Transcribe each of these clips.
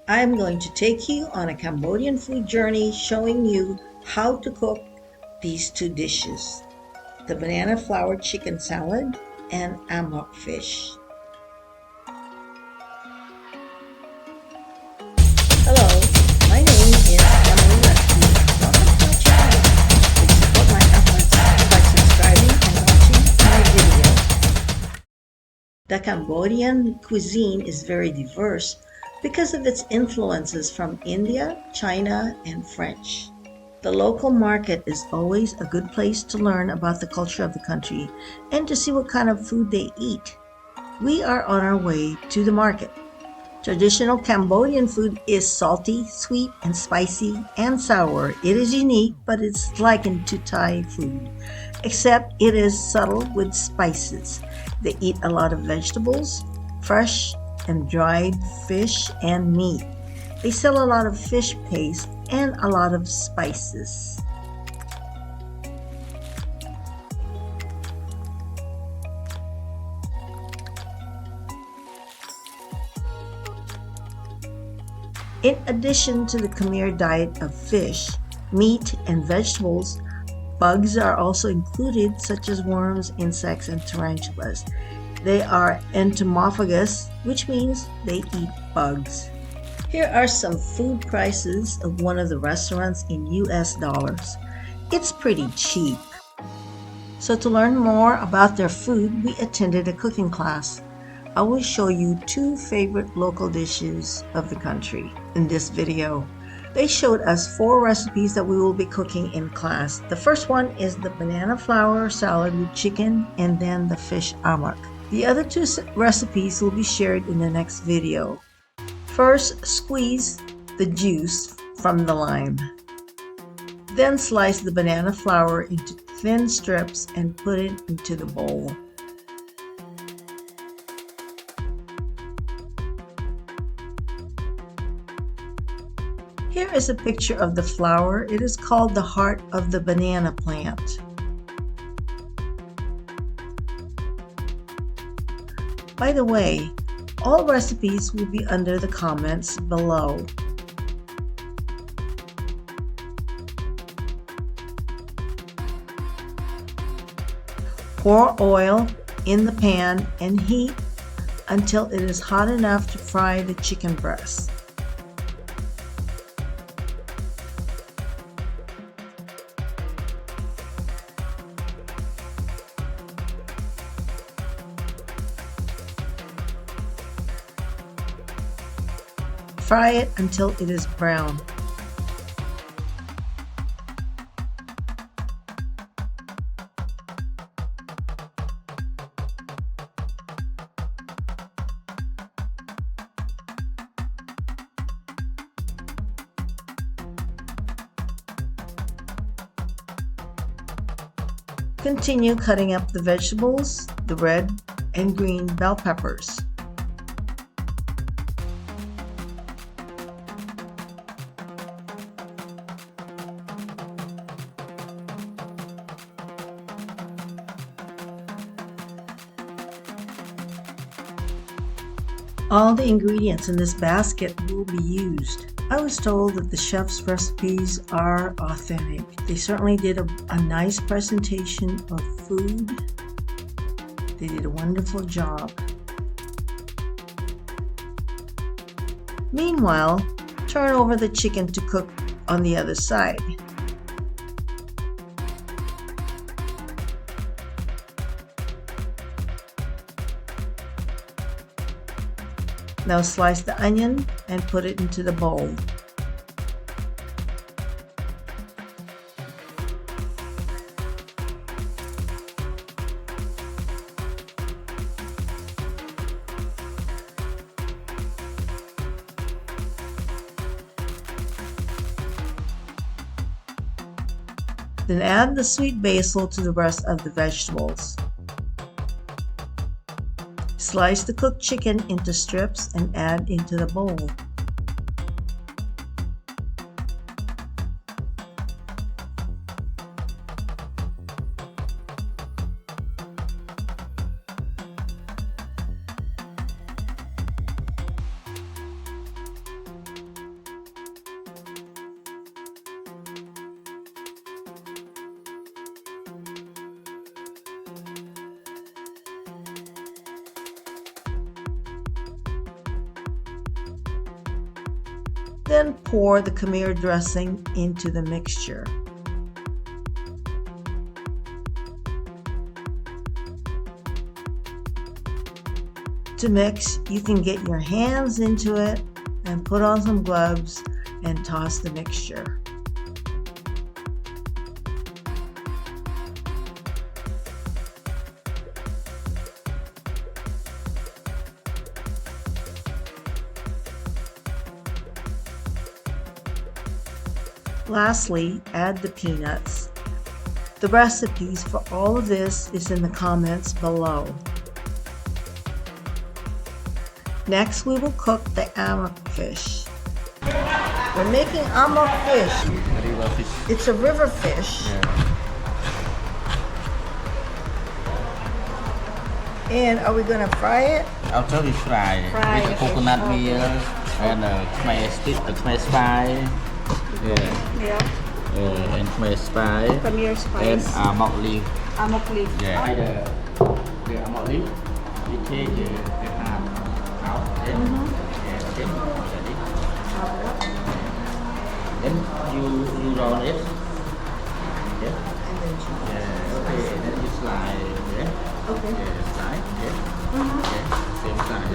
I'm going to take you on a Cambodian food journey showing you how to cook these two dishes, the banana flour chicken salad and amok fish. Hello, my name is Emily Rescue. Welcome to my channel. Please support my efforts by subscribing and watching my video. The Cambodian cuisine is very diverse because of its influences from India, China, and French. The local market is always a good place to learn about the culture of the country and to see what kind of food they eat. We are on our way to the market. Traditional Cambodian food is salty, sweet, and spicy, and sour. It is unique, but it's likened to Thai food, except it is subtle with spices. They eat a lot of vegetables, fresh and dried fish and meat. They sell a lot of fish paste and a lot of spices. In addition to the Khmer diet of fish, meat, and vegetables, bugs are also included, such as worms, insects, and tarantulas. They are entomophagous, which means they eat bugs. Here are some food prices of one of the restaurants in US dollars. It's pretty cheap. So to learn more about their food, we attended a cooking class. I will show you two favorite local dishes of the country in this video. They showed us 4 recipes that we will be cooking in class. The first one is the banana flour salad with chicken and then the fish amok. The other 2 recipes will be shared in the next video. First, squeeze the juice from the lime. Then slice the banana flour into thin strips and put it into the bowl. Here is a picture of the flower. It is called the heart of the banana plant. By the way, all recipes will be under the comments below. Pour oil in the pan and heat until it is hot enough to fry the chicken breast. Fry it until it is brown. Continue cutting up the vegetables, the red and green bell peppers. All the ingredients in this basket will be used. I was told that the chef's recipes are authentic. They certainly did a nice presentation of food. They did a wonderful job. Meanwhile, turn over the chicken to cook on the other side. Now slice the onion and put it into the bowl. Then add the sweet basil to the rest of the vegetables. Slice the cooked chicken into strips and add into the bowl. Then pour the Khmer dressing into the mixture. To mix, you can get your hands into it and put on some gloves and toss the mixture. Lastly, add the peanuts. The recipes for all of this is in the comments below. Next, we will cook the amok fish. We're making amok fish. River fish. It's a river fish. And are we going to fry it? After we fry with coconut meal and Khmer Spice. And Khmer Spice. Khmer Spice. And Amok Leaves. Amok Leaves. Yeah. The Amok Leaves. We take the half out. Then you roll it. Okay. Then you slide. Okay. Slide. Same side.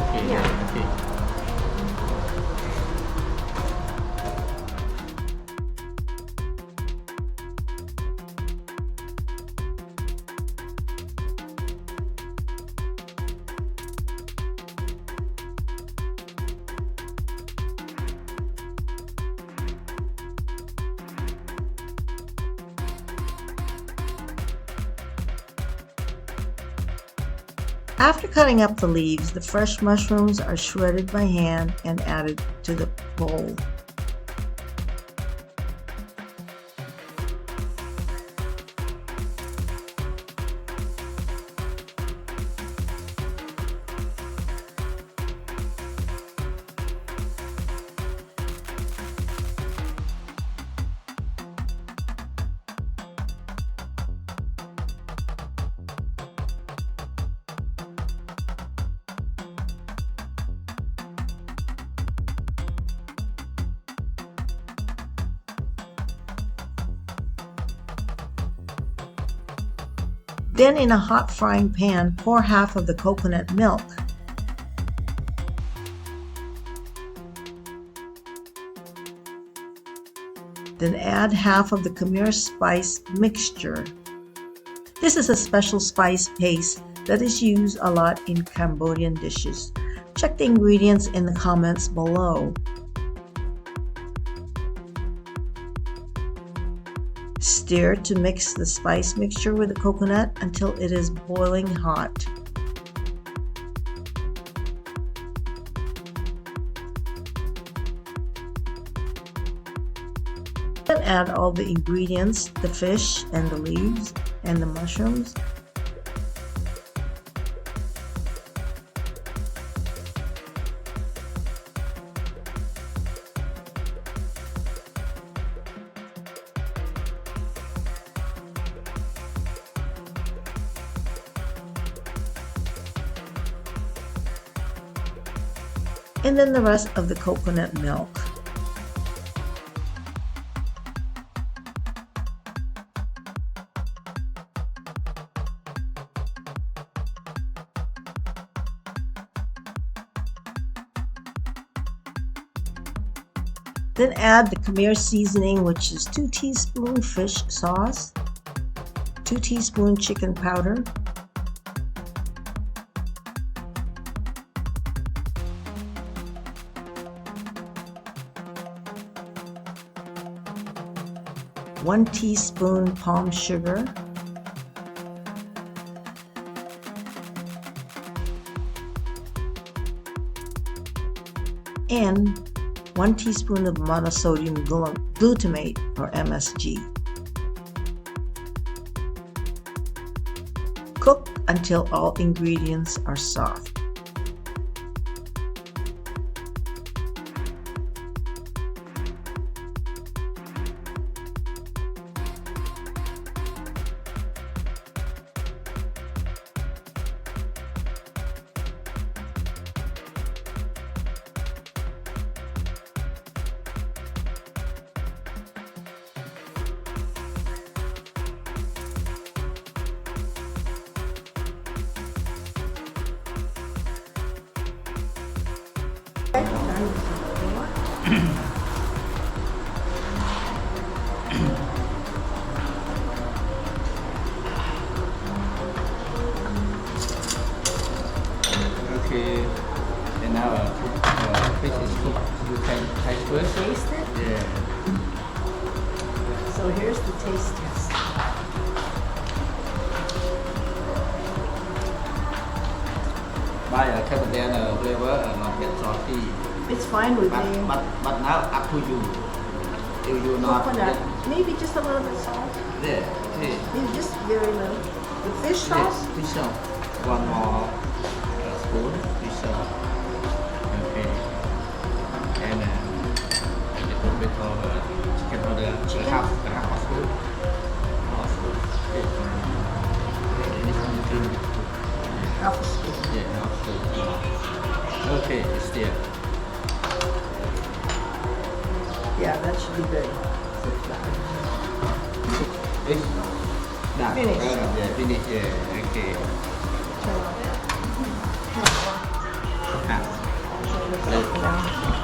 Okay. Okay. After cutting up the leaves, the fresh mushrooms are shredded by hand and added to the bowl. Then in a hot frying pan, pour half of the coconut milk. Then add half of the Khmer Spice mixture. This is a special spice paste that is used a lot in Cambodian dishes. Check the ingredients in the comments below. Stir to mix the spice mixture with the coconut until it is boiling hot. Then add all the ingredients, the fish and the leaves and the mushrooms. And then the rest of the coconut milk. Then add the Khmer seasoning, which is 2 teaspoons fish sauce, 2 teaspoons chicken powder, one teaspoon palm sugar, and 1 teaspoon of monosodium glutamate or MSG. Cook until all ingredients are soft. Okay, and now fish is cooked. You can taste first. Taste it? Yeah. So here's the taste test. By Cambodian flavor not get salty. It's fine with But, me. but now up to you. If you not Coconut, get, maybe just a little bit salt. yeah, okay. Maybe just very little. The fish sauce? Yes, fish sauce. One more spoon fish sauce. Okay. And a little bit of chicken powder. Chicken? Half of spoon. Half spoon. Okay. This one you can. Half a spoon. Yeah, half spoon. Okay, it's there. Yeah, that should be good. It's done. Finished. Yeah, finish. Yeah, okay. Ah. Now.